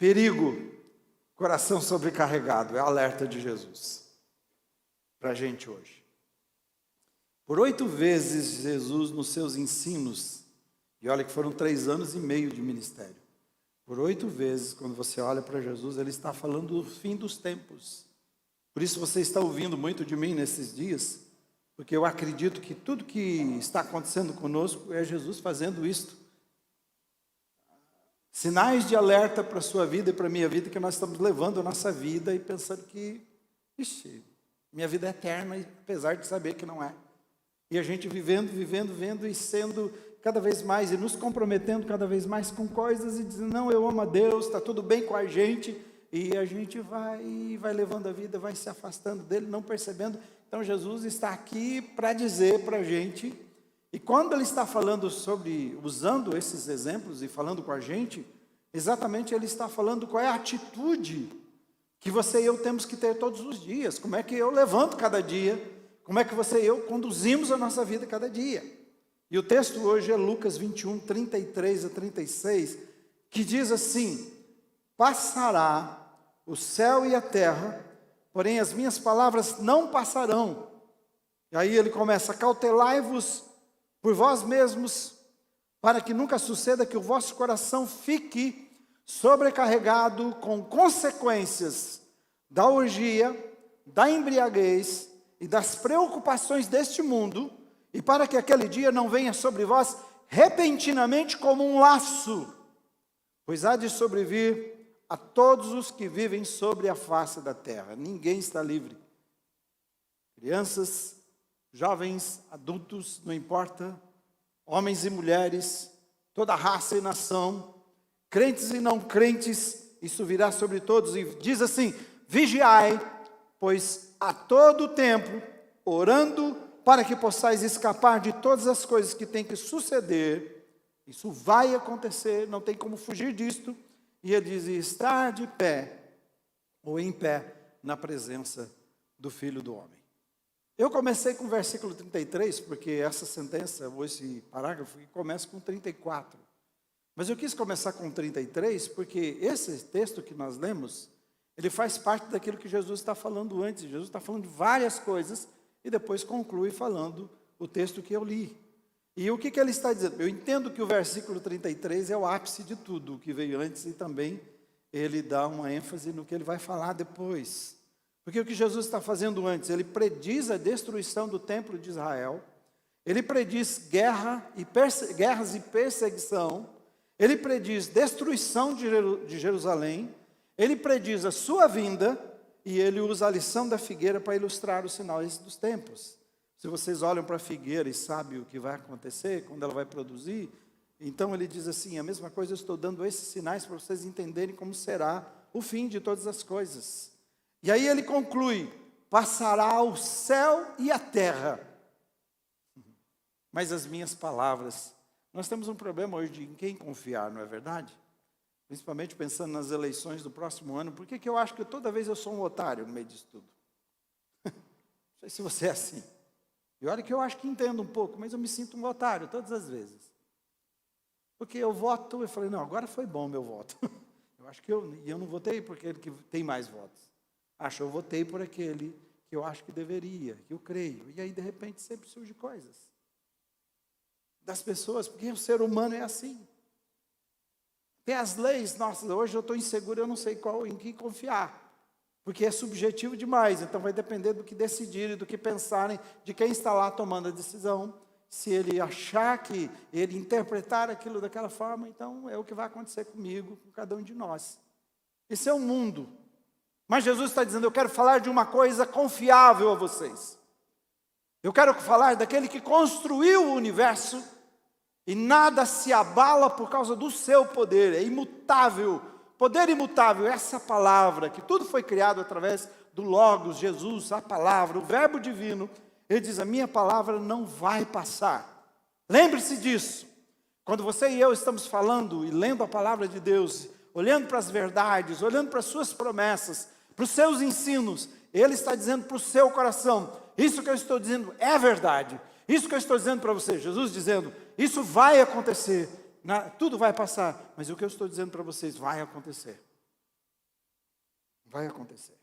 Perigo, coração sobrecarregado, é o alerta de Jesus para a gente hoje. Por 8 vezes Jesus nos seus ensinos, e olha que foram 3 anos e meio de ministério, por 8 vezes, quando você olha para Jesus, ele está falando do fim dos tempos. Por isso você está ouvindo muito de mim nesses dias, porque eu acredito que tudo que está acontecendo conosco é Jesus fazendo isto. Sinais de alerta para a sua vida e para a minha vida, que nós estamos levando a nossa vida e pensando que, minha vida é eterna, apesar de saber que não é. E a gente vivendo e sendo cada vez mais, e nos comprometendo cada vez mais com coisas, e dizendo, não, eu amo a Deus, está tudo bem com a gente, e a gente vai levando a vida, vai se afastando dele, não percebendo. Então Jesus está aqui para dizer para a gente, e quando ele está falando usando esses exemplos e falando com a gente, exatamente ele está falando qual é a atitude que você e eu temos que ter todos os dias, como é que eu levanto cada dia, como é que você e eu conduzimos a nossa vida cada dia. E o texto hoje é Lucas 21, 33 a 36, que diz assim, passará o céu e a terra, porém as minhas palavras não passarão. E aí ele começa, cautelai-vos por vós mesmos, para que nunca suceda que o vosso coração fique sobrecarregado com consequências da orgia, da embriaguez e das preocupações deste mundo, e para que aquele dia não venha sobre vós repentinamente como um laço, pois há de sobrevir a todos os que vivem sobre a face da terra. Ninguém está livre. Crianças, jovens, adultos, não importa, homens e mulheres, toda raça e nação, crentes e não crentes, isso virá sobre todos. E diz assim, vigiai, pois a todo tempo, orando, para que possais escapar de todas as coisas que têm que suceder. Isso vai acontecer, não tem como fugir disto. E ele diz, estar de pé, ou em pé, na presença do Filho do Homem. Eu comecei com o versículo 33, porque essa sentença, ou esse parágrafo, começa com 34. Mas eu quis começar com 33, porque esse texto que nós lemos, ele faz parte daquilo que Jesus está falando antes. Jesus está falando de várias coisas, e depois conclui falando o texto que eu li. E o que ele está dizendo? Eu entendo que o versículo 33 é o ápice de tudo o que veio antes, e também ele dá uma ênfase no que ele vai falar depois. Porque o que Jesus está fazendo antes, ele prediz a destruição do templo de Israel, ele prediz guerras e perseguição, ele prediz destruição de Jerusalém, ele prediz a sua vinda, e ele usa a lição da figueira para ilustrar os sinais dos tempos. Se vocês olham para a figueira e sabem o que vai acontecer, quando ela vai produzir, então ele diz assim, a mesma coisa, eu estou dando esses sinais para vocês entenderem como será o fim de todas as coisas. E aí ele conclui, passará o céu e a terra, mas as minhas palavras, nós temos um problema hoje de em quem confiar, não é verdade? Principalmente pensando nas eleições do próximo ano. Por que eu acho que toda vez eu sou um otário no meio disso tudo? Não sei se você é assim. E olha que eu acho que entendo um pouco, mas eu me sinto um otário todas as vezes. Porque eu voto, eu falei, não, agora foi bom o meu voto. Eu acho que eu não votei por aquele que tem mais votos. Eu votei por aquele que eu acho que deveria, que eu creio. E aí, de repente, sempre surgem coisas das pessoas, porque o ser humano é assim. Tem as leis, nossa, hoje eu estou inseguro, eu não sei em que confiar, porque é subjetivo demais, então vai depender do que decidirem, do que pensarem, de quem está lá tomando a decisão. Se ele achar que ele interpretar aquilo daquela forma, então é o que vai acontecer comigo, com cada um de nós. Esse é o mundo. Mas Jesus está dizendo, eu quero falar de uma coisa confiável a vocês. Eu quero falar daquele que construiu o universo, e nada se abala por causa do seu poder, é imutável, poder imutável, essa palavra, que tudo foi criado através do Logos, Jesus, a palavra, o verbo divino. Ele diz, a minha palavra não vai passar. Lembre-se disso, quando você e eu estamos falando e lendo a palavra de Deus, olhando para as verdades, olhando para as suas promessas, para os seus ensinos, Ele está dizendo para o seu coração, isso que eu estou dizendo é verdade, isso que eu estou dizendo para você, Jesus dizendo, isso vai acontecer, tudo vai passar, mas o que eu estou dizendo para vocês vai acontecer. Vai acontecer.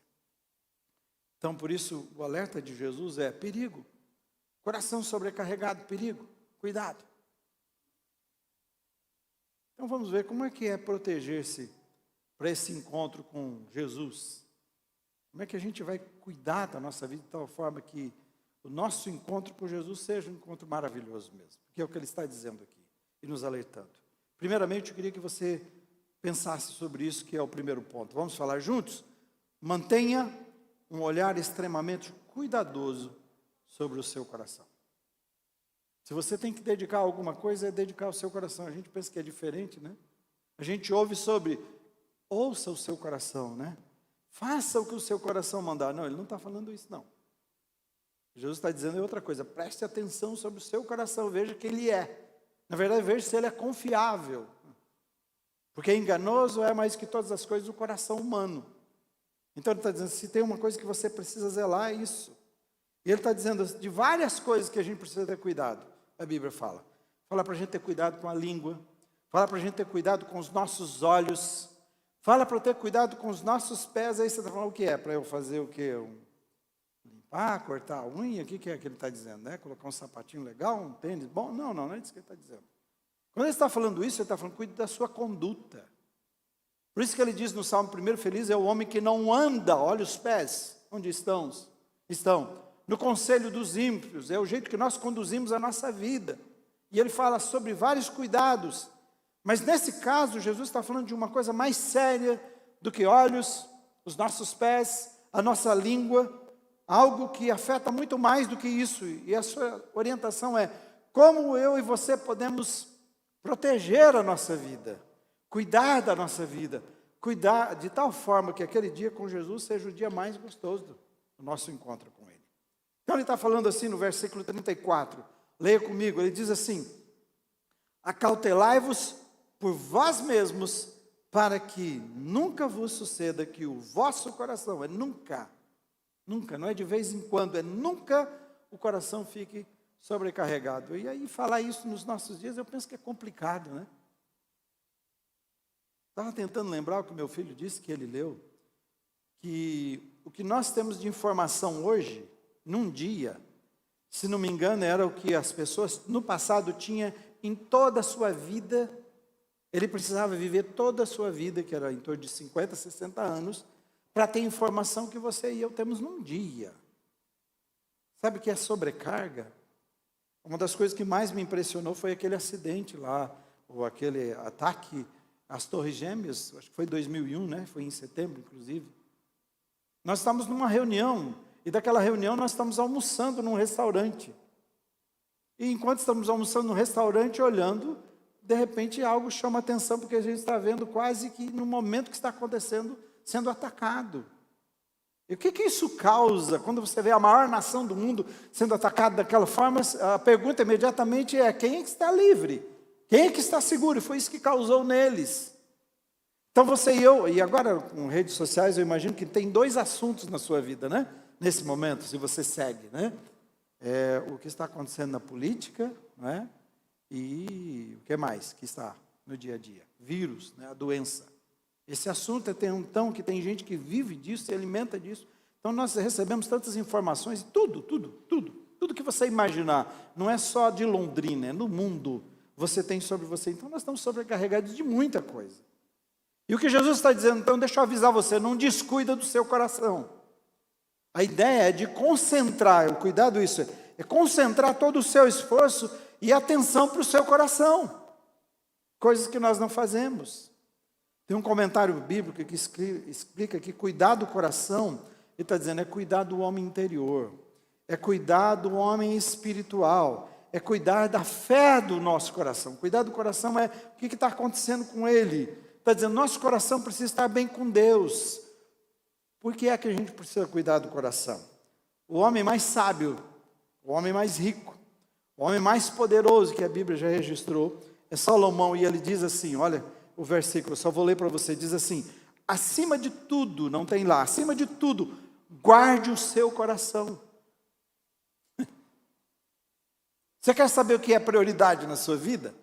Então, por isso, o alerta de Jesus é perigo. Coração sobrecarregado, perigo. Cuidado. Então, vamos ver como é que é proteger-se para esse encontro com Jesus. Como é que a gente vai cuidar da nossa vida de tal forma que o nosso encontro com Jesus seja um encontro maravilhoso mesmo. Que é o que ele está dizendo aqui e nos alertando. Primeiramente, eu queria que você pensasse sobre isso, que é o primeiro ponto. Vamos falar juntos? Mantenha um olhar extremamente cuidadoso sobre o seu coração. Se você tem que dedicar alguma coisa, é dedicar o seu coração. A gente pensa que é diferente, né? A gente ouve sobre, ouça o seu coração, né? Faça o que o seu coração mandar. Não, ele não está falando isso, não. Jesus está dizendo outra coisa. Preste atenção sobre o seu coração, veja que ele é. Na verdade, veja se ele é confiável. Porque enganoso é mais que todas as coisas o coração humano. Então ele está dizendo, se tem uma coisa que você precisa zelar, é isso. E ele está dizendo de várias coisas que a gente precisa ter cuidado. A Bíblia fala. Fala para a gente ter cuidado com a língua. Fala para a gente ter cuidado com os nossos olhos. Fala para eu ter cuidado com os nossos pés. Aí você está falando o que é? Para eu fazer o quê? Limpar, cortar a unha? O que é que ele está dizendo? Né? Colocar um sapatinho legal, um tênis bom? Não é isso que ele está dizendo. Quando ele está falando isso, ele está falando, cuide da sua conduta. Por isso que ele diz no Salmo 1, feliz é o homem que não anda, olha os pés, onde estão? No conselho dos ímpios, é o jeito que nós conduzimos a nossa vida. E ele fala sobre vários cuidados. Mas nesse caso, Jesus está falando de uma coisa mais séria do que olhos, os nossos pés, a nossa língua, algo que afeta muito mais do que isso. E a sua orientação é, como eu e você podemos proteger a nossa vida, cuidar da nossa vida, cuidar de tal forma que aquele dia com Jesus seja o dia mais gostoso do nosso encontro com Ele. Então ele está falando assim no versículo 34, leia comigo, ele diz assim, acautelai-vos por vós mesmos, para que nunca vos suceda que o vosso coração, é nunca, não é de vez em quando, é nunca o coração fique sobrecarregado. E aí falar isso nos nossos dias, eu penso que é complicado, né? Estava tentando lembrar o que meu filho disse, que ele leu, que o que nós temos de informação hoje, num dia, se não me engano, era o que as pessoas no passado tinham em toda a sua vida. Ele precisava viver toda a sua vida, que era em torno de 50, 60 anos, para ter informação que você e eu temos num dia. Sabe o que é sobrecarga? Uma das coisas que mais me impressionou foi aquele acidente lá, ou aquele ataque às Torres Gêmeas, acho que foi em 2001, né? Foi em setembro, inclusive. Nós estamos numa reunião, e daquela reunião nós estamos almoçando num restaurante. E enquanto estamos almoçando no restaurante, olhando, de repente algo chama a atenção, porque a gente está vendo quase que no momento que está acontecendo, sendo atacado. E o que isso causa, quando você vê a maior nação do mundo sendo atacada daquela forma, a pergunta imediatamente é, quem é que está livre? Quem é que está seguro? E foi isso que causou neles. Então você e eu, e agora com redes sociais, eu imagino que tem dois assuntos na sua vida, né? Nesse momento, se você segue, né? O que está acontecendo na política, né? E o que mais que está no dia a dia? Vírus, né? A doença. Esse assunto é tão que tem gente que vive disso, se alimenta disso. Então nós recebemos tantas informações, tudo que você imaginar, não é só de Londrina, é no mundo, você tem sobre você. Então nós estamos sobrecarregados de muita coisa. E o que Jesus está dizendo, então deixa eu avisar você, não descuida do seu coração. A ideia é de concentrar, o cuidado isso, é concentrar todo o seu esforço e atenção para o seu coração. Coisas que nós não fazemos. Tem um comentário bíblico que explica que cuidar do coração, ele está dizendo, é cuidar do homem interior, é cuidar do homem espiritual, é cuidar da fé do nosso coração. Cuidar do coração é o que está acontecendo com ele. Está dizendo, nosso coração precisa estar bem com Deus. Por que é que a gente precisa cuidar do coração? O homem mais sábio, o homem mais rico, o homem mais poderoso que a Bíblia já registrou, é Salomão, e ele diz assim, olha, o versículo, só vou ler para você, diz assim, acima de tudo, não tem lá, acima de tudo, guarde o seu coração. Você quer saber o que é prioridade na sua vida?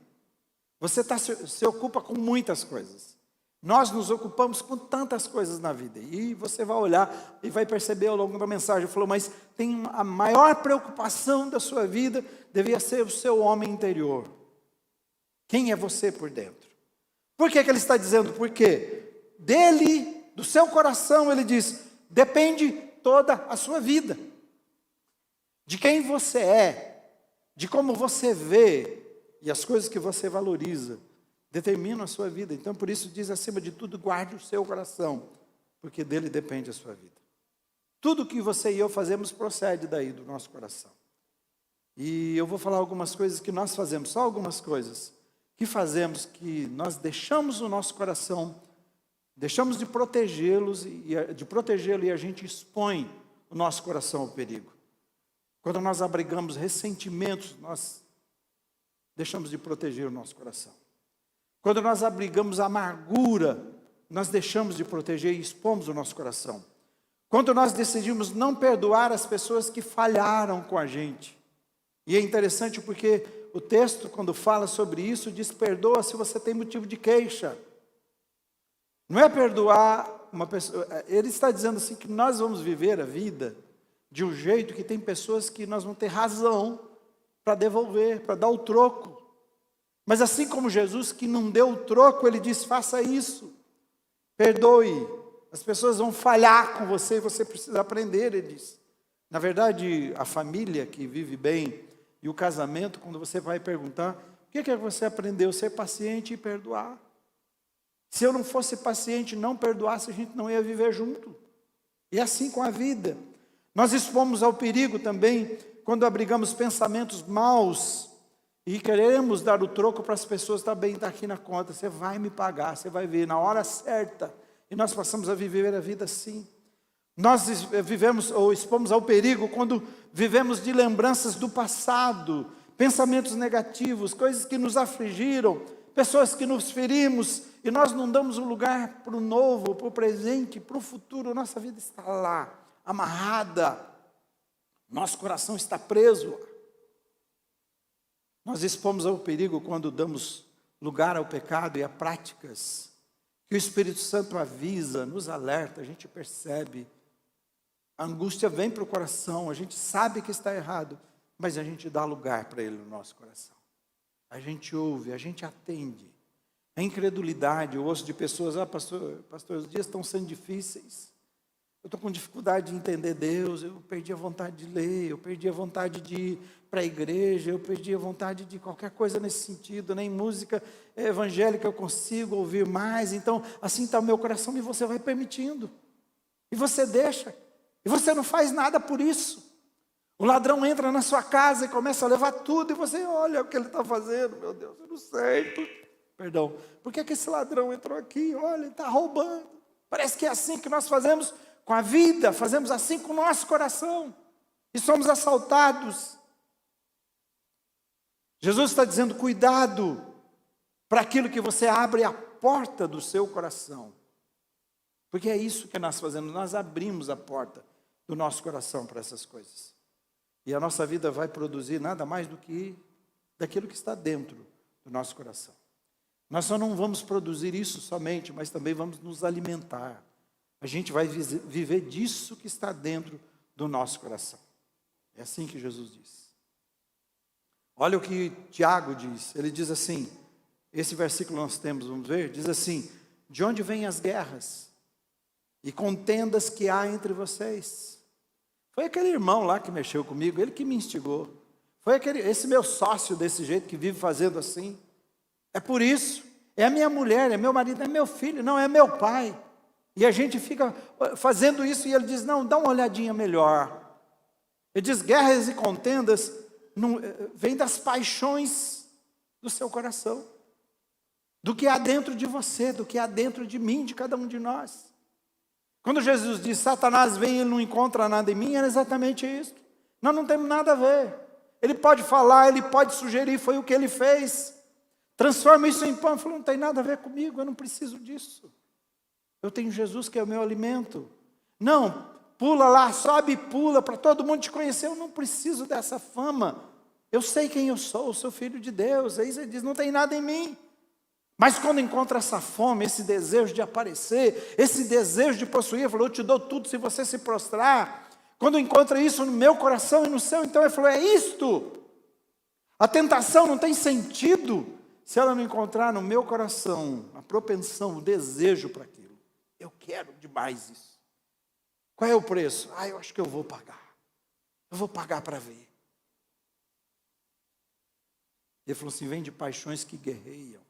Você se ocupa com muitas coisas. Nós nos ocupamos com tantas coisas na vida. E você vai olhar e vai perceber ao longo da mensagem. Falou, mas tem a maior preocupação da sua vida devia ser o seu homem interior. Quem é você por dentro? Por que ele está dizendo? Porque dele, do seu coração, ele diz, depende toda a sua vida. De quem você é, de como você vê e as coisas que você valoriza, determinam a sua vida. Então, por isso diz, acima de tudo, guarde o seu coração, porque dele depende a sua vida. Tudo que você e eu fazemos procede daí, do nosso coração. E eu vou falar algumas coisas que nós fazemos, só algumas coisas que fazemos, que nós deixamos o nosso coração, deixamos de protegê-lo e a gente expõe o nosso coração ao perigo. Quando nós abrigamos ressentimentos, nós deixamos de proteger o nosso coração. Quando nós abrigamos amargura, nós deixamos de proteger e expomos o nosso coração. Quando nós decidimos não perdoar as pessoas que falharam com a gente. E é interessante porque o texto, quando fala sobre isso, diz, perdoa se você tem motivo de queixa. Não é perdoar uma pessoa, ele está dizendo assim, que nós vamos viver a vida de um jeito que tem pessoas que nós vamos ter razão para devolver, para dar o troco. Mas assim como Jesus que não deu o troco, ele diz, faça isso, perdoe. As pessoas vão falhar com você e você precisa aprender, ele diz. Na verdade, a família que vive bem e o casamento, quando você vai perguntar, o que é que você aprendeu? Ser paciente e perdoar. Se eu não fosse paciente e não perdoasse, a gente não ia viver junto. E assim com a vida. Nós expomos ao perigo também, quando abrigamos pensamentos maus, e queremos dar o troco para as pessoas, também está aqui na conta, você vai me pagar, você vai ver, na hora certa. E nós passamos a viver a vida assim. Nós vivemos ou expomos ao perigo quando vivemos de lembranças do passado, pensamentos negativos, coisas que nos afligiram, pessoas que nos ferimos, e nós não damos um lugar para o novo, para o presente, para o futuro. Nossa vida está lá, amarrada, nosso coração está preso. Nós expomos ao perigo quando damos lugar ao pecado e a práticas que o Espírito Santo avisa, nos alerta, a gente percebe. A angústia vem para o coração, a gente sabe que está errado, mas a gente dá lugar para ele no nosso coração. A gente ouve, a gente atende. A incredulidade, eu ouço de pessoas, pastor, os dias estão sendo difíceis. Eu estou com dificuldade de entender Deus, eu perdi a vontade de ler, eu perdi a vontade de ir para a igreja, eu perdi a vontade de qualquer coisa nesse sentido, nem música evangélica eu consigo ouvir mais, então assim está o meu coração e você vai permitindo, e você deixa, e você não faz nada por isso. O ladrão entra na sua casa e começa a levar tudo, e você olha o que ele está fazendo, meu Deus, eu não sei, por que esse ladrão entrou aqui? Olha, ele está roubando. Parece que é assim que nós fazemos com a vida, fazemos assim com o nosso coração, e somos assaltados. Jesus está dizendo, cuidado, para aquilo que você abre a porta do seu coração, porque é isso que nós fazemos, nós abrimos a porta do nosso coração para essas coisas, e a nossa vida vai produzir nada mais do que daquilo que está dentro do nosso coração. Nós só não vamos produzir isso somente, mas também vamos nos alimentar. A gente vai viver disso que está dentro do nosso coração. É assim que Jesus diz. Olha o que Tiago diz. Ele diz assim, esse versículo nós temos, vamos ver, diz assim, de onde vêm as guerras e contendas que há entre vocês? Foi aquele irmão lá que mexeu comigo, ele que me instigou. Foi esse meu sócio desse jeito que vive fazendo assim. É por isso, é a minha mulher, é meu marido, é meu filho, não é meu pai. E a gente fica fazendo isso e ele diz, não, dá uma olhadinha melhor. Ele diz, guerras e contendas vêm das paixões do seu coração. Do que há dentro de você, do que há dentro de mim, de cada um de nós. Quando Jesus diz, Satanás vem e ele não encontra nada em mim, era exatamente isso. Nós não temos nada a ver. Ele pode falar, ele pode sugerir, foi o que ele fez. Transforma isso em pão. Ele falou, não tem nada a ver comigo, eu não preciso disso. Eu tenho Jesus que é o meu alimento. Não, pula lá, sobe e pula para todo mundo te conhecer. Eu não preciso dessa fama. Eu sei quem eu sou filho de Deus. Aí você diz, não tem nada em mim. Mas quando encontra essa fome, esse desejo de aparecer, esse desejo de possuir, ele falou, eu te dou tudo se você se prostrar. Quando encontra isso no meu coração e no seu, então ele falou, é isto. A tentação não tem sentido se ela não encontrar no meu coração a propensão, o desejo para aquilo. Eu quero demais isso. Qual é o preço? Eu acho que eu vou pagar. Eu vou pagar para ver. Ele falou assim, vem de paixões que guerreiam.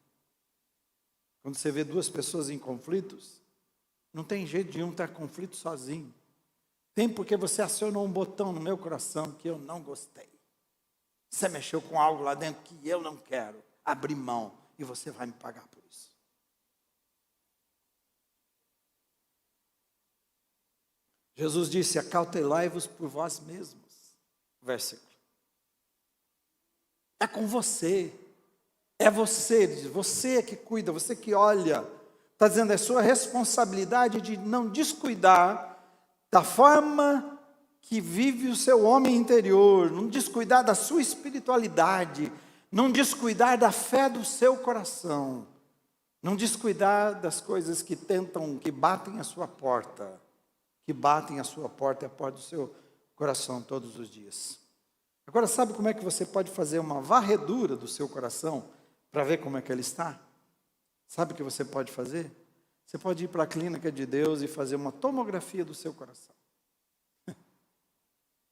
Quando você vê duas pessoas em conflitos, não tem jeito de um estar em conflito sozinho. Tem porque você acionou um botão no meu coração que eu não gostei. Você mexeu com algo lá dentro que eu não quero. Abrir mão e você vai me pagar por isso. Jesus disse, acautelai-vos por vós mesmos. Versículo. É com você. É você, você que cuida, você que olha. Está dizendo, é sua responsabilidade de não descuidar da forma que vive o seu homem interior, não descuidar da sua espiritualidade, não descuidar da fé do seu coração, não descuidar das coisas que tentam, que batem a sua porta, e a porta do seu coração todos os dias. Agora, sabe como é que você pode fazer uma varredura do seu coração para ver como é que ele está? Sabe o que você pode fazer? Você pode ir para a clínica de Deus e fazer uma tomografia do seu coração.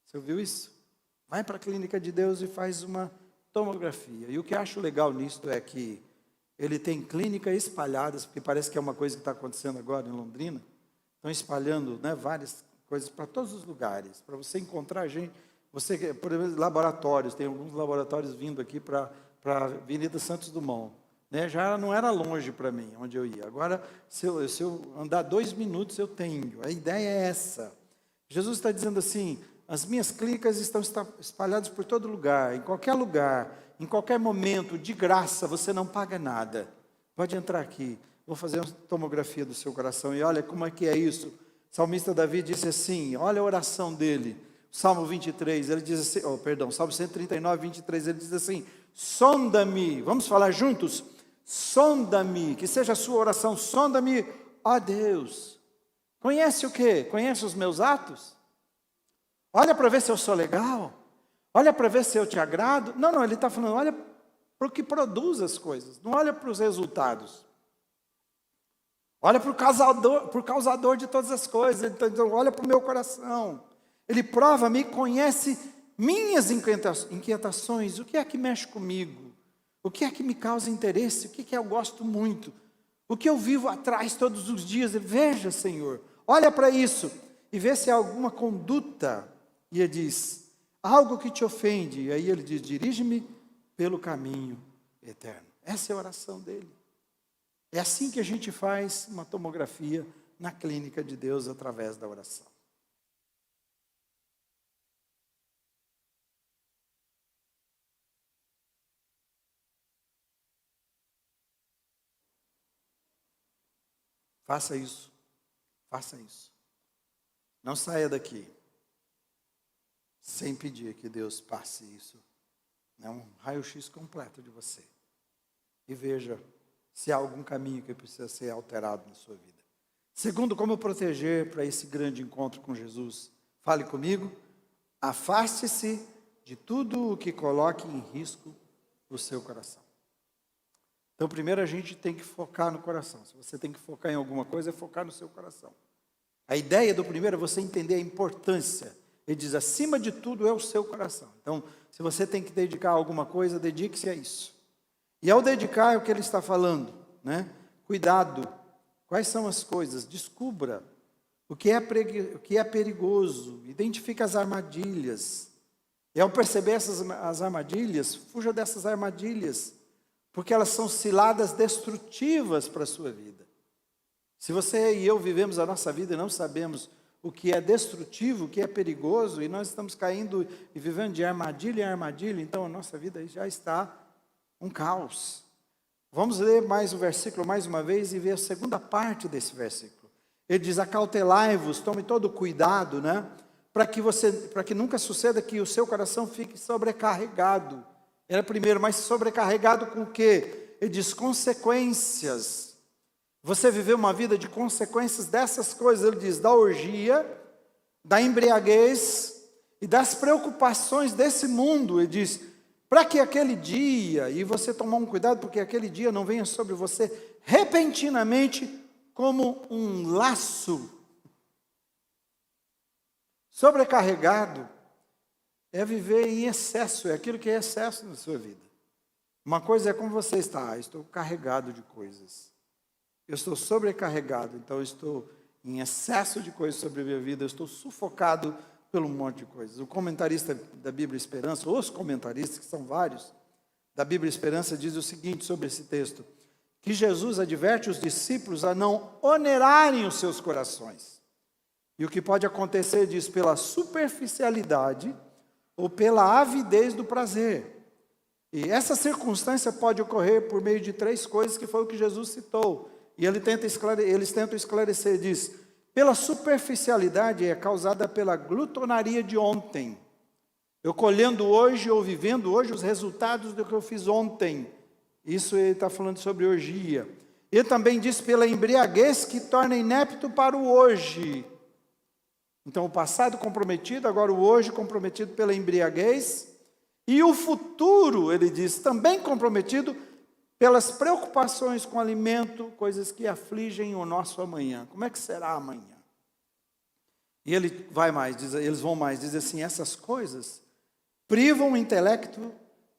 Você ouviu isso? Vai para a clínica de Deus e faz uma tomografia. E o que eu acho legal nisso é que ele tem clínicas espalhadas, porque parece que é uma coisa que está acontecendo agora em Londrina. Estão espalhando, né, várias coisas para todos os lugares, para você encontrar gente. Você, por exemplo, laboratórios, tem alguns laboratórios vindo aqui para a Avenida Santos Dumont. Né? Já não era longe para mim, onde eu ia. Agora, se eu andar 2 minutos, eu tenho. A ideia é essa. Jesus está dizendo assim, as minhas clínicas estão espalhadas por todo lugar, em qualquer momento, de graça, você não paga nada. Pode entrar aqui, vou fazer uma tomografia do seu coração, e olha como é que é isso. O salmista Davi disse assim, olha a oração dele, Salmo 23, ele diz assim, Salmo 139, 23, ele diz assim, sonda-me, vamos falar juntos? Sonda-me, que seja a sua oração, sonda-me, ó Deus. Conhece o quê? Conhece os meus atos? Olha para ver se eu sou legal, olha para ver se eu te agrado. Não, ele está falando, olha para o que produz as coisas, não olha para os resultados. Olha para o causador de todas as coisas, então olha para o meu coração. Ele prova-me, conhece minhas inquietações, o que é que mexe comigo, o que é que me causa interesse, o que é que eu gosto muito, o que eu vivo atrás todos os dias. Veja, Senhor, olha para isso e vê se há alguma conduta. E ele diz, algo que te ofende. E aí ele diz, dirige-me pelo caminho eterno. Essa é a oração dele. É assim que a gente faz uma tomografia na clínica de Deus através da oração. Faça isso. Faça isso. Não saia daqui sem pedir que Deus passe isso. É um raio-x completo de você. E veja se há algum caminho que precisa ser alterado na sua vida. Segundo, como proteger para esse grande encontro com Jesus? Fale comigo. Afaste-se de tudo o que coloque em risco o seu coração. Então, primeiro a gente tem que focar no coração. Se você tem que focar em alguma coisa, é focar no seu coração. A ideia do primeiro é você entender a importância. Ele diz, acima de tudo é o seu coração. Então, se você tem que dedicar a alguma coisa, dedique-se a isso. E ao dedicar é o que ele está falando, né? Cuidado. Quais são as coisas? Descubra o que é perigoso. Identifique as armadilhas. E ao perceber as armadilhas, fuja dessas armadilhas, porque elas são ciladas destrutivas para a sua vida. Se você e eu vivemos a nossa vida e não sabemos o que é destrutivo, o que é perigoso, e nós estamos caindo e vivendo de armadilha em armadilha, então a nossa vida já está um caos. Vamos ler mais o versículo mais uma vez e ver a segunda parte desse versículo. Ele diz, acautelai-vos, tome todo cuidado, né? Para que nunca suceda que o seu coração fique sobrecarregado. Era primeiro, mas sobrecarregado com o quê? ele diz consequências. Você viver uma vida de consequências dessas coisas, ele diz, da orgia, da embriaguez e das preocupações desse mundo. Ele diz, para que aquele dia, e você tomar um cuidado, porque aquele dia não venha sobre você repentinamente como um laço. Sobrecarregado é viver em excesso, é aquilo que é excesso na sua vida. Uma coisa é como você está, estou carregado de coisas. Eu estou sobrecarregado, então eu estou em excesso de coisas sobre a minha vida, eu estou sufocado pelo monte de coisas. O comentarista da Bíblia Esperança, os comentaristas, que são vários, da Bíblia Esperança, diz o seguinte sobre esse texto, que Jesus adverte os discípulos a não onerarem os seus corações. E o que pode acontecer, diz, pela superficialidade ou pela avidez do prazer. E essa circunstância pode ocorrer por meio de 3 coisas, que foi o que Jesus citou. E eles tentam esclarecer, diz, pela superficialidade é causada pela glutonaria de ontem. Eu colhendo hoje ou vivendo hoje os resultados do que eu fiz ontem. Isso ele está falando sobre orgia. Ele também diz pela embriaguez que torna inepto para o hoje. Então o passado comprometido, agora o hoje comprometido pela embriaguez. E o futuro, ele diz, também comprometido pelas preocupações com alimento, coisas que afligem o nosso amanhã. Como é que será amanhã? E ele vai mais, eles vão mais, diz assim, essas coisas privam o intelecto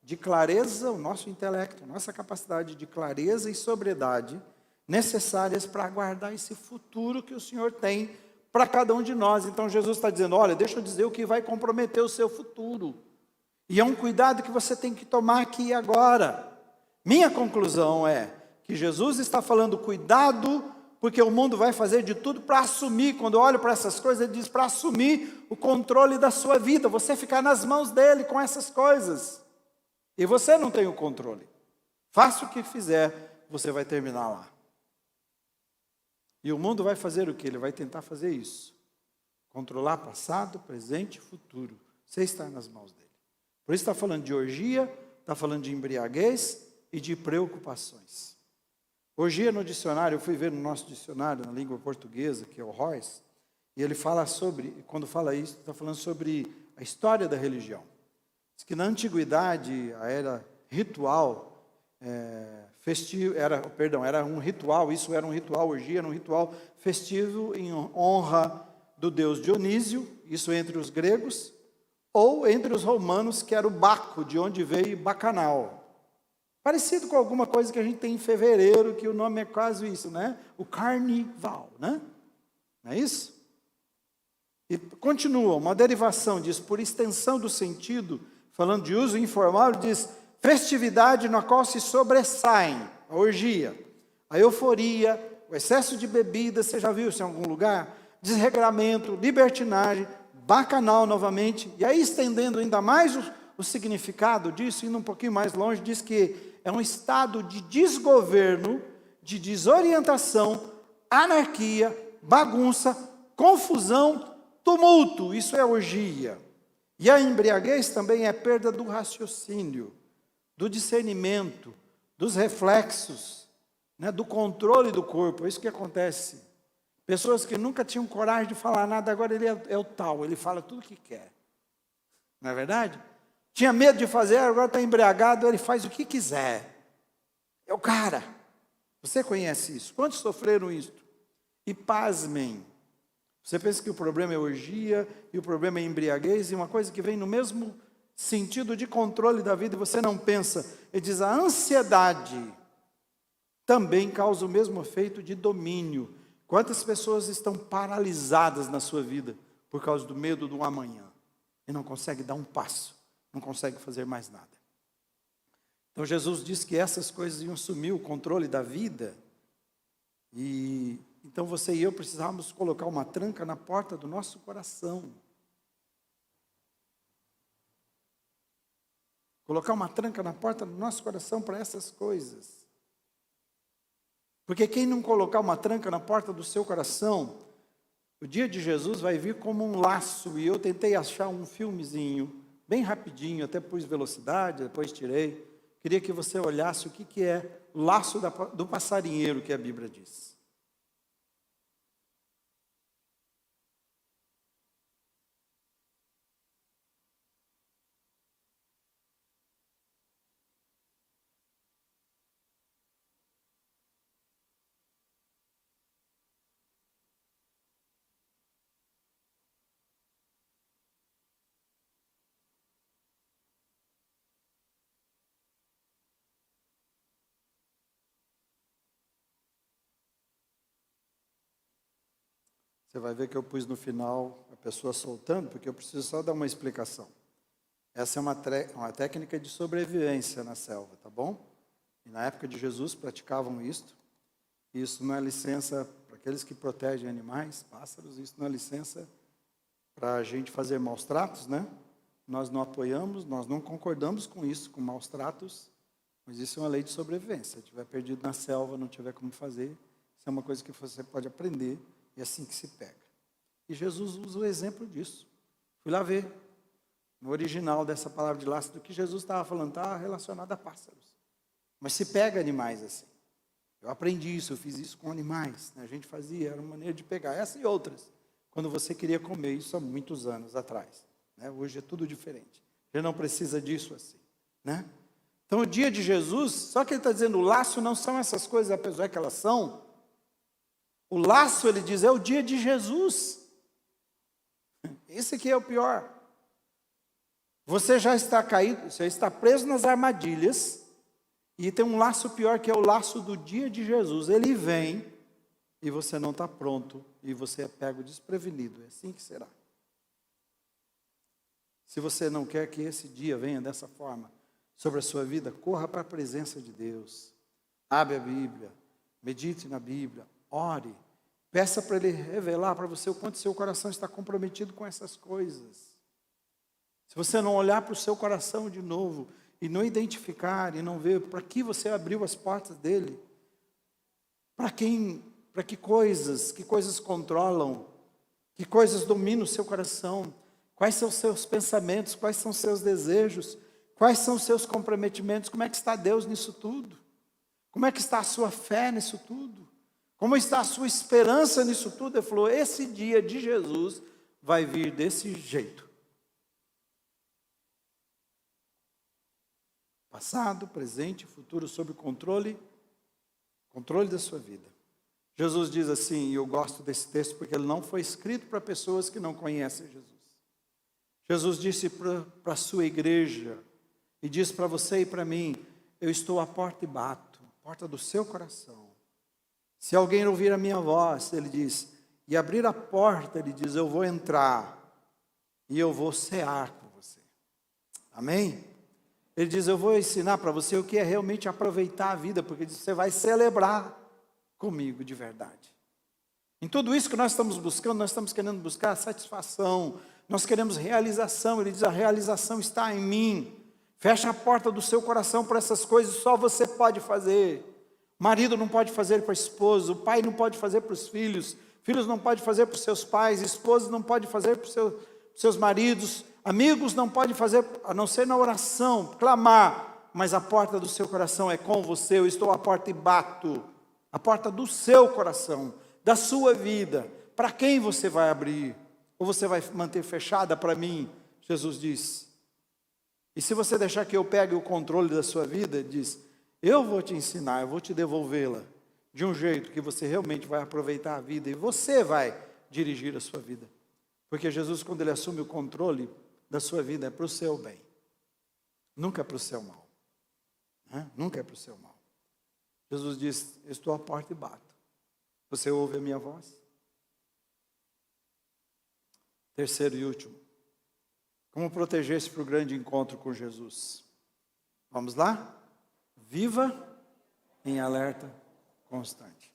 de clareza, o nosso intelecto, a nossa capacidade de clareza e sobriedade necessárias para aguardar esse futuro que o Senhor tem para cada um de nós. Então Jesus está dizendo, olha, deixa eu dizer o que vai comprometer o seu futuro. E é um cuidado que você tem que tomar aqui e agora. Minha conclusão é que Jesus está falando cuidado, porque o mundo vai fazer de tudo para assumir, quando eu olho para essas coisas, ele diz para assumir o controle da sua vida, você ficar nas mãos dele com essas coisas. E você não tem o controle. Faça o que fizer, você vai terminar lá. E o mundo vai fazer o que? Ele vai tentar fazer isso. Controlar passado, presente e futuro. Você está nas mãos dele. Por isso está falando de orgia, está falando de embriaguez e de preocupações. Orgia no dicionário, eu fui ver no nosso dicionário, na língua portuguesa, que é o Royce, e ele fala sobre, quando fala isso, está falando sobre a história da religião. Diz que na antiguidade, a era ritual, festivo, era um ritual, isso era um ritual, orgia era um ritual festivo em honra do deus Dionísio, isso entre os gregos, ou entre os romanos, que era o Baco, de onde veio Bacanal. Parecido com alguma coisa que a gente tem em fevereiro, que o nome é quase isso, né? O carnival, né? Não é isso? E continua, uma derivação diz, por extensão do sentido, falando de uso informal, diz, festividade na qual se sobressaem a orgia, a euforia, o excesso de bebida, você já viu isso em algum lugar? Desregramento, libertinagem, bacanal novamente, e aí estendendo ainda mais o significado disso, indo um pouquinho mais longe, diz que é um estado de desgoverno, de desorientação, anarquia, bagunça, confusão, tumulto, isso é orgia. E a embriaguez também é perda do raciocínio, do discernimento, dos reflexos, né, do controle do corpo, é isso que acontece. Pessoas que nunca tinham coragem de falar nada, agora ele é o tal, ele fala tudo o que quer. Não é verdade? Tinha medo de fazer, agora está embriagado, ele faz o que quiser. É o cara. Você conhece isso? Quantos sofreram isso? E pasmem. Você pensa que o problema é orgia, e o problema é embriaguez, e uma coisa que vem no mesmo sentido de controle da vida, e você não pensa. Ele diz, a ansiedade também causa o mesmo efeito de domínio. Quantas pessoas estão paralisadas na sua vida por causa do medo do amanhã e não conseguem dar um passo, não conseguem fazer mais nada. Então Jesus disse que essas coisas iam assumir o controle da vida e então você e eu precisávamos colocar uma tranca na porta do nosso coração. Colocar uma tranca na porta do nosso coração para essas coisas. Porque quem não colocar uma tranca na porta do seu coração, o dia de Jesus vai vir como um laço. E eu tentei achar um filmezinho, bem rapidinho, até pus velocidade, depois tirei, queria que você olhasse o que é o laço do passarinheiro que a Bíblia diz. Você vai ver que eu pus no final a pessoa soltando, porque eu preciso só dar uma explicação. Essa é uma técnica de sobrevivência na selva, tá bom? E na época de Jesus praticavam isto. Isso não é licença para aqueles que protegem animais, pássaros, isso não é licença para a gente fazer maus tratos, né? Nós não apoiamos, nós não concordamos com isso, com maus tratos, mas isso é uma lei de sobrevivência. Se estiver perdido na selva, não tiver como fazer, isso é uma coisa que você pode aprender. E é assim que se pega. E Jesus usa o exemplo disso. Fui lá ver, no original dessa palavra de laço, do que Jesus estava falando, está relacionado a pássaros. Mas se pega animais assim. Eu aprendi isso, eu fiz isso com animais. Né? A gente fazia, era uma maneira de pegar essa e outras. Quando você queria comer, isso há muitos anos atrás. Né? Hoje é tudo diferente. Já não precisa disso assim. Né? Então o dia de Jesus, só que ele está dizendo, o laço não são essas coisas, apesar que elas são. O laço, ele diz, é o dia de Jesus. Esse aqui é o pior. Você já está caído, você está preso nas armadilhas, e tem um laço pior, que é o laço do dia de Jesus. Ele vem, e você não está pronto, e você é pego desprevenido. É assim que será. Se você não quer que esse dia venha dessa forma sobre a sua vida, corra para a presença de Deus. Abre a Bíblia, medite na Bíblia. Ore, peça para Ele revelar para você o quanto seu coração está comprometido com essas coisas. Se você não olhar para o seu coração de novo, e não identificar, e não ver para que você abriu as portas dele, para que coisas controlam, que coisas dominam o seu coração, quais são os seus pensamentos, quais são os seus desejos, quais são os seus comprometimentos, como é que está Deus nisso tudo? Como é que está a sua fé nisso tudo? Como está a sua esperança nisso tudo? Ele falou, esse dia de Jesus vai vir desse jeito. Passado, presente, futuro, sob controle da sua vida. Jesus diz assim, e eu gosto desse texto porque ele não foi escrito para pessoas que não conhecem Jesus. Jesus disse para a sua igreja, e diz para você e para mim, eu estou à porta e bato, porta do seu coração. Se alguém ouvir a minha voz, ele diz, e abrir a porta, ele diz, eu vou entrar e eu vou cear com você. Amém? Ele diz, eu vou ensinar para você o que é realmente aproveitar a vida, porque você vai celebrar comigo de verdade. Em tudo isso que nós estamos buscando, nós estamos querendo buscar satisfação, nós queremos realização. Ele diz, a realização está em mim. Fecha a porta do seu coração para essas coisas, só você pode fazer. O marido não pode fazer para a esposa, o pai não pode fazer para os filhos, filhos não podem fazer para os seus pais, esposas não podem fazer para os seus maridos, amigos não podem fazer, a não ser na oração, clamar, mas a porta do seu coração é com você. Eu estou à porta e bato, a porta do seu coração, da sua vida. Para quem você vai abrir? Ou você vai manter fechada para mim? Jesus diz. E se você deixar que eu pegue o controle da sua vida, diz, eu vou te ensinar, eu vou te devolvê-la de um jeito que você realmente vai aproveitar a vida e você vai dirigir a sua vida. Porque Jesus, quando Ele assume o controle da sua vida, é para o seu bem. Nunca é para o seu mal. Nunca é para o seu mal. Jesus diz, eu estou à porta e bato. Você ouve a minha voz? Terceiro e último. Como proteger-se para o grande encontro com Jesus? Vamos lá? Viva em alerta constante.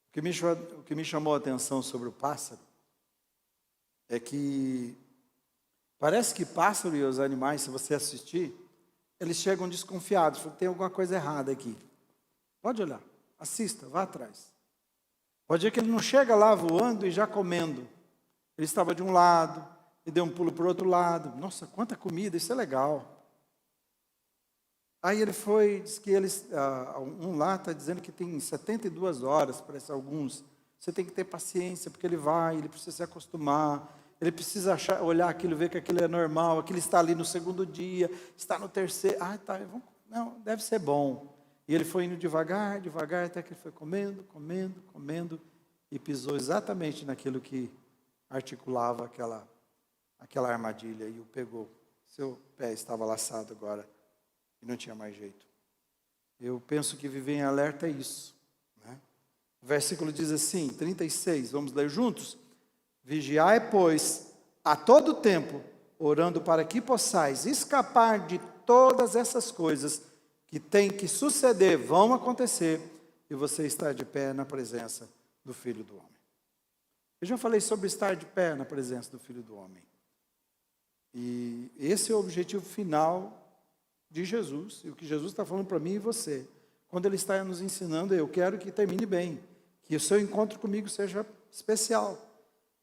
O que me chamou a atenção sobre o pássaro é que parece que pássaro e os animais, se você assistir, eles chegam desconfiados. Tem alguma coisa errada aqui. Pode olhar, assista, vá atrás. Pode ver que ele não chega lá voando e já comendo. Ele estava de um lado e deu um pulo para o outro lado. Nossa, quanta comida, isso é legal. Aí ele foi, diz que um lá está dizendo que tem 72 horas, parece alguns. Você tem que ter paciência, porque ele precisa se acostumar, ele precisa olhar aquilo, ver que aquilo é normal, aquilo está ali no segundo dia, está no terceiro. Tá, não, deve ser bom. E ele foi indo devagar, devagar, até que ele foi comendo, comendo, comendo, e pisou exatamente naquilo que articulava aquela armadilha, e o pegou. Seu pé estava laçado agora, e não tinha mais jeito. Eu penso que viver em alerta é isso, né? O versículo diz assim, 36, vamos ler juntos? Vigiai, pois, a todo tempo, orando para que possais escapar de todas essas coisas que têm que suceder, vão acontecer, e você está de pé na presença do Filho do Homem. Eu já falei sobre estar de pé na presença do Filho do Homem. E esse é o objetivo final de Jesus, e o que Jesus está falando para mim e você, quando Ele está nos ensinando, eu quero que termine bem, que o seu encontro comigo seja especial.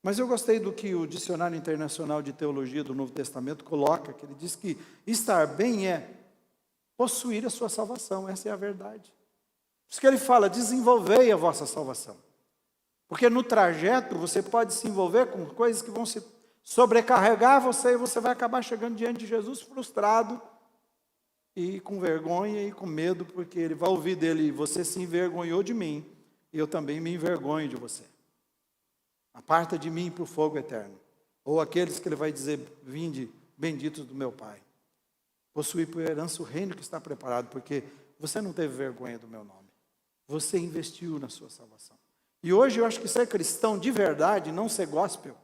Mas eu gostei do que o Dicionário Internacional de Teologia do Novo Testamento coloca, que ele diz que estar bem é possuir a sua salvação, essa é a verdade. Por isso que ele fala, desenvolvei a vossa salvação. Porque no trajeto você pode se envolver com coisas que vão se sobrecarregar você, e você vai acabar chegando diante de Jesus frustrado, e com vergonha e com medo, porque ele vai ouvir dele, você se envergonhou de mim, e eu também me envergonho de você. Aparta de mim para o fogo eterno. Ou aqueles que ele vai dizer, vinde, benditos do meu Pai. Possuir por herança o reino que está preparado, porque você não teve vergonha do meu nome. Você investiu na sua salvação. E hoje eu acho que ser cristão de verdade, não ser gospel,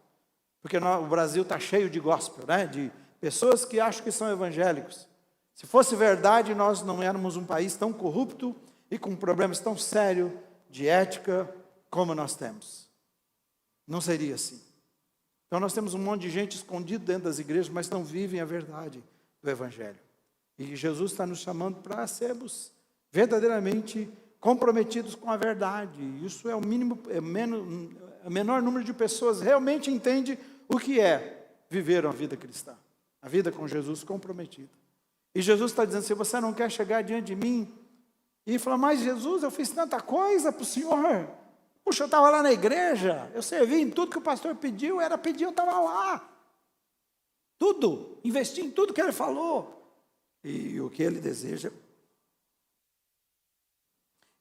porque o Brasil está cheio de gospel, né? De pessoas que acham que são evangélicos. Se fosse verdade, nós não éramos um país tão corrupto e com problemas tão sérios de ética como nós temos. Não seria assim. Então nós temos um monte de gente escondido dentro das igrejas, mas não vivem a verdade do Evangelho. E Jesus está nos chamando para sermos verdadeiramente comprometidos com a verdade. Isso é o menor número de pessoas realmente entende o que é viver uma vida cristã. A vida com Jesus comprometida. E Jesus está dizendo, se você não quer chegar diante de mim, e falar, mas Jesus, eu fiz tanta coisa para o Senhor. Puxa, eu estava lá na igreja, eu servi em tudo que o pastor pediu, eu estava lá. Tudo, investi em tudo que ele falou. E o que ele deseja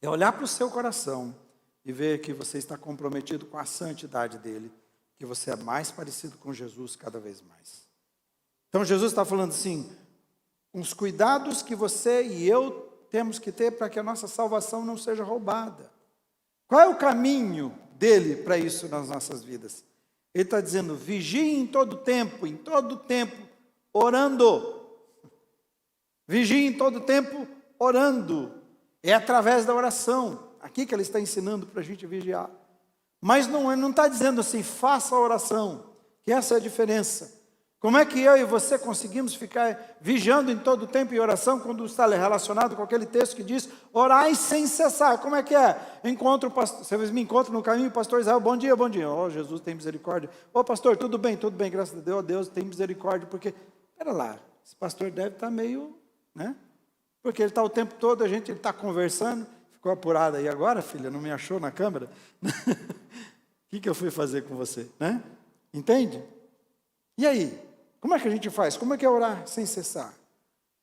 é olhar para o seu coração e ver que você está comprometido com a santidade dele, que você é mais parecido com Jesus cada vez mais. Então Jesus está falando assim, uns cuidados que você e eu temos que ter para que a nossa salvação não seja roubada. Qual é o caminho dele para isso nas nossas vidas? Ele está dizendo, vigie em todo tempo, orando. Vigie em todo tempo, orando. É através da oração. Aqui que ele está ensinando para a gente vigiar. Mas não está dizendo assim, faça a oração, que essa é a diferença. Como é que eu e você conseguimos ficar vigiando em todo tempo em oração, quando está relacionado com aquele texto que diz, orai sem cessar? Como é que é? Você me encontra no caminho, pastor Israel, bom dia, bom dia. Oh, Jesus tem misericórdia. Oh, pastor, tudo bem, graças a Deus. Oh, Deus tem misericórdia, porque, espera lá, esse pastor deve estar meio, né? Porque ele está o tempo todo, ele está conversando. Ficou apurada aí agora, filha? Não me achou na câmera? O que eu fui fazer com você, né? Entende? E aí? Como é que a gente faz? Como é que é orar sem cessar?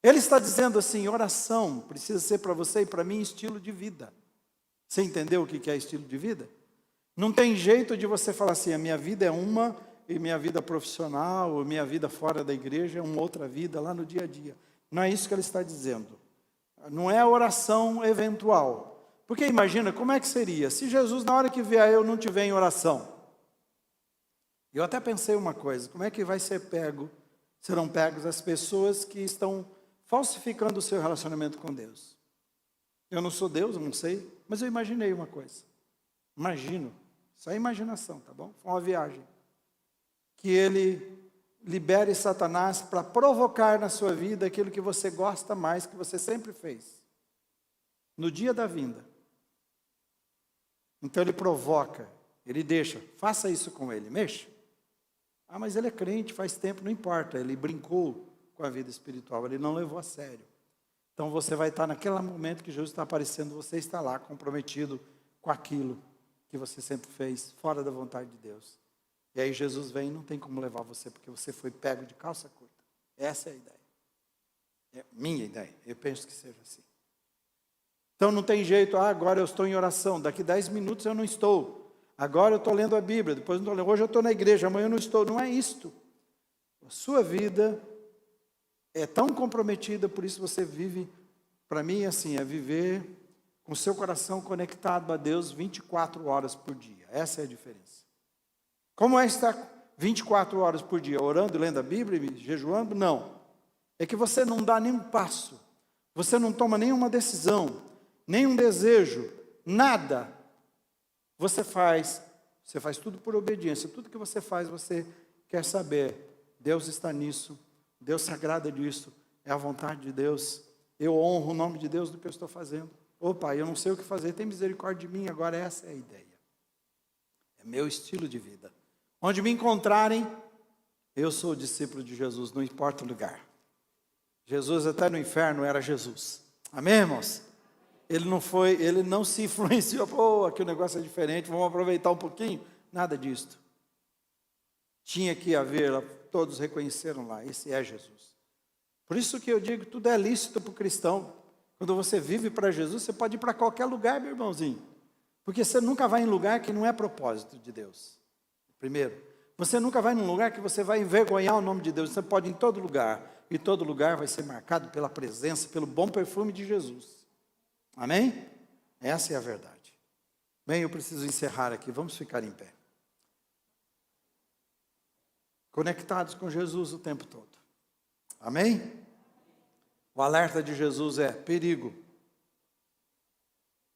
Ele está dizendo assim, oração precisa ser para você e para mim estilo de vida. Você entendeu o que é estilo de vida? Não tem jeito de você falar assim, a minha vida é uma, e minha vida profissional, ou minha vida fora da igreja é uma outra vida, lá no dia a dia. Não é isso que ele está dizendo. Não é oração eventual. Porque imagina, como é que seria? Se Jesus, na hora que vier eu, não tiver em oração. Eu até pensei uma coisa, como é que serão pegos as pessoas que estão falsificando o seu relacionamento com Deus? Eu não sou Deus, eu não sei, mas eu imaginei uma coisa. Imagino, só imaginação, tá bom? Foi uma viagem. Que ele libere Satanás para provocar na sua vida aquilo que você gosta mais, que você sempre fez. No dia da vinda. Então ele provoca, ele deixa, faça isso com ele, mexa. Ah, mas ele é crente, faz tempo, não importa, ele brincou com a vida espiritual, ele não levou a sério. Então você vai estar naquele momento que Jesus está aparecendo, você está lá comprometido com aquilo que você sempre fez, fora da vontade de Deus. E aí Jesus vem e não tem como levar você, porque você foi pego de calça curta. Essa é a ideia. É minha ideia, eu penso que seja assim. Então não tem jeito, agora eu estou em oração, daqui 10 minutos eu não estou. Agora eu estou lendo a Bíblia, depois não estou lendo. Hoje eu estou na igreja, amanhã eu não estou. Não é isto. A sua vida é tão comprometida, por isso você vive, para mim assim, é viver com seu coração conectado a Deus 24 horas por dia. Essa é a diferença. Como é estar 24 horas por dia? Orando, lendo a Bíblia, jejuando? Não. É que você não dá nenhum passo. Você não toma nenhuma decisão, nenhum desejo, nada. Você faz tudo por obediência. Tudo que você faz, você quer saber. Deus está nisso. Deus se agrada disso. É a vontade de Deus. Eu honro o nome de Deus do que eu estou fazendo. Ô Pai, eu não sei o que fazer, tem misericórdia de mim. Agora essa é a ideia. É meu estilo de vida. Onde me encontrarem, eu sou discípulo de Jesus, não importa o lugar. Jesus até no inferno era Jesus. Amém, irmãos? Ele não se influenciou, pô, aqui o negócio é diferente, vamos aproveitar um pouquinho. Nada disso. Tinha que haver, todos reconheceram lá, esse é Jesus. Por isso que eu digo, tudo é lícito para o cristão. Quando você vive para Jesus, você pode ir para qualquer lugar, meu irmãozinho. Porque você nunca vai em lugar que não é propósito de Deus. Primeiro, você nunca vai num lugar que você vai envergonhar o nome de Deus. Você pode ir em todo lugar. E todo lugar vai ser marcado pela presença, pelo bom perfume de Jesus. Amém? Essa é a verdade. Bem, eu preciso encerrar aqui. Vamos ficar em pé. Conectados com Jesus o tempo todo. Amém? O alerta de Jesus é perigo.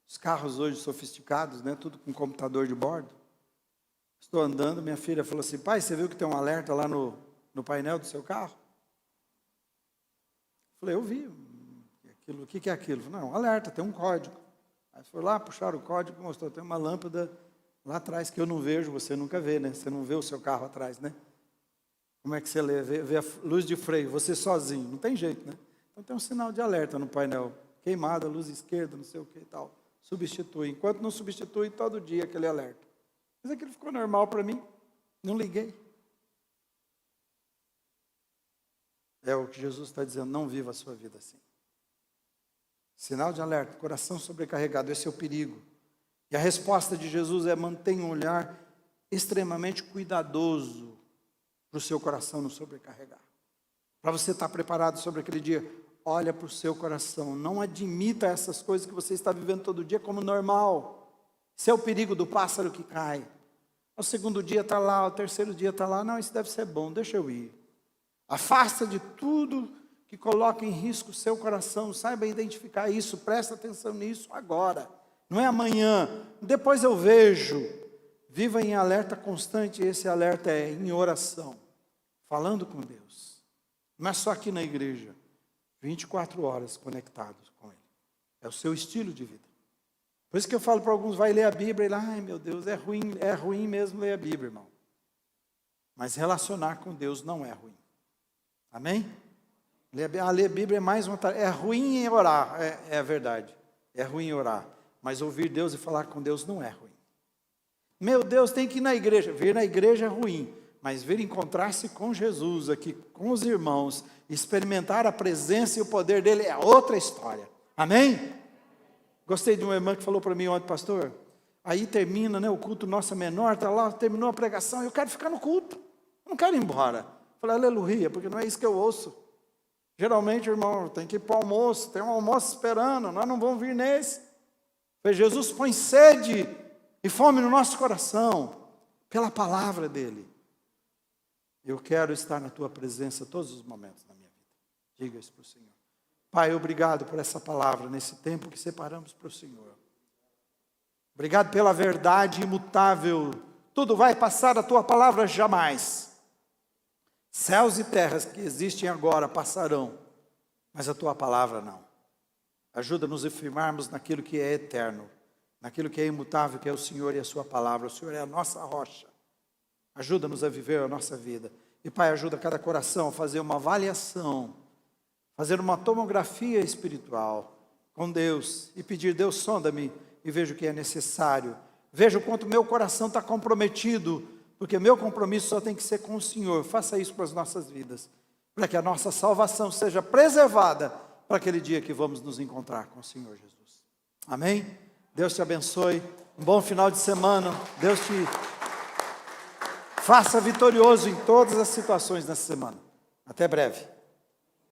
Os carros hoje sofisticados, né? Tudo com computador de bordo. Estou andando, minha filha falou assim, pai, você viu que tem um alerta lá no painel do seu carro? Falei, eu vi. O que é aquilo? Falei, não, alerta, tem um código. Aí foi lá, puxaram o código, mostrou, tem uma lâmpada lá atrás que eu não vejo, você nunca vê, né? Você não vê o seu carro atrás, né? Como é que você vê a luz de freio, você sozinho? Não tem jeito, né? Então tem um sinal de alerta no painel. Queimada, luz esquerda, não sei o que e tal. Substitui. Enquanto não substitui, todo dia aquele alerta. Mas aquilo ficou normal para mim. Não liguei. É o que Jesus está dizendo, não viva a sua vida assim. Sinal de alerta, coração sobrecarregado, esse é o perigo. E a resposta de Jesus é mantenha um olhar extremamente cuidadoso para o seu coração não sobrecarregar. Para você estar preparado sobre aquele dia, olha para o seu coração, não admita essas coisas que você está vivendo todo dia como normal. Esse é o perigo do pássaro que cai. O segundo dia está lá, o terceiro dia está lá, não, isso deve ser bom, deixa eu ir. Afasta de tudo que coloca em risco o seu coração, saiba identificar isso, presta atenção nisso agora. Não é amanhã, depois eu vejo. Viva em alerta constante, esse alerta é em oração, falando com Deus. Não é só aqui na igreja, 24 horas conectados com Ele. É o seu estilo de vida. Por isso que eu falo para alguns, vai ler a Bíblia, e lá, ai meu Deus, é ruim mesmo ler a Bíblia, irmão. Mas relacionar com Deus não é ruim. Amém? Ler a Bíblia é mais uma tarefa. É ruim em orar, é verdade. É ruim em orar. Mas ouvir Deus e falar com Deus não é ruim. Meu Deus, tem que ir na igreja. Vir na igreja é ruim. Mas vir encontrar-se com Jesus aqui, com os irmãos, experimentar a presença e o poder dele é outra história. Amém? Gostei de uma irmã que falou para mim ontem, pastor, aí termina, né, o culto nosso é menor, está lá, terminou a pregação, eu quero ficar no culto. Eu não quero ir embora. Falei, aleluia, porque não é isso que eu ouço. Geralmente, irmão, tem que ir para o almoço, tem um almoço esperando, nós não vamos vir nesse. Falei, Jesus põe sede e fome no nosso coração, pela palavra dele. Eu quero estar na tua presença todos os momentos da minha vida. Diga isso para o Senhor. Pai, obrigado por essa palavra, nesse tempo que separamos para o Senhor. Obrigado pela verdade imutável. Tudo vai passar, a tua palavra jamais. Céus e terras que existem agora passarão, mas a tua palavra não. Ajuda-nos a firmarmos naquilo que é eterno, naquilo que é imutável, que é o Senhor e a sua palavra. O Senhor é a nossa rocha. Ajuda-nos a viver a nossa vida. E Pai, ajuda cada coração a fazer uma avaliação fazer uma tomografia espiritual com Deus e pedir: Deus, sonda-me e veja o que é necessário. Veja o quanto meu coração está comprometido, porque meu compromisso só tem que ser com o Senhor. Faça isso com as nossas vidas, para que a nossa salvação seja preservada para aquele dia que vamos nos encontrar com o Senhor Jesus. Amém? Deus te abençoe. Um bom final de semana. Deus te faça vitorioso em todas as situações nessa semana. Até breve.